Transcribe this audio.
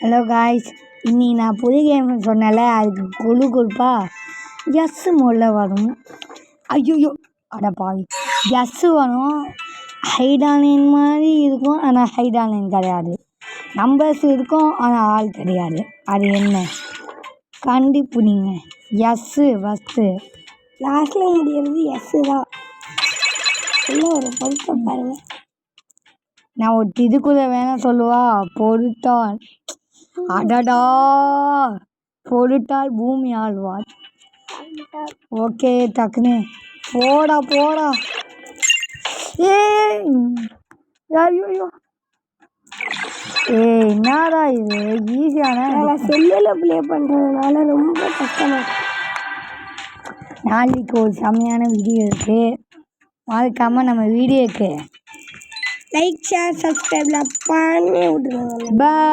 Hello guys, இன்னைக்கு நான் புது கேம் சொன்னேன்ல, அதுக்கு கொழுப்பா எஸ் மோடில் வரும். ஐயோ அட பாவி, எஸ் வரும். ஹைட் ஆன்லைன் மாதிரி இருக்கும், ஆனால் ஹைட் ஆன்லைன் கிடையாது. நம்பர்ஸ் இருக்கும், ஆனால் ஆள் கிடையாது. அது என்ன கண்டுபிடிங்க. எஸ்ஸு ஃபஸ்ட்டு, லாஸ்ட்டில் முடியறது எஸ்ஸு தான். என்ன ஒரு பொருத்தம் பாருங்க. நான் ஒரு இதுக்குள்ள வேணா சொல்லுவா, பொருட்டால். அடடா, பொருட்டால் பூமி ஆழ்வார். ஓகே, டக்குன்னு போடா. ஐயோ என்னடா இது ஈஸியான. செல்லில் ப்ளே பண்ணுறதுனால ரொம்ப கஷ்டமாக. நாளைக்கு ஒரு செம்மையான வீடியோ இருக்குது, மறக்காமல் நம்ம வீடியோக்கு லைக் ஷேர் சப்ஸ்கிரைப்லாம் பண்ணி விட்டுருவாங்க. பாய்.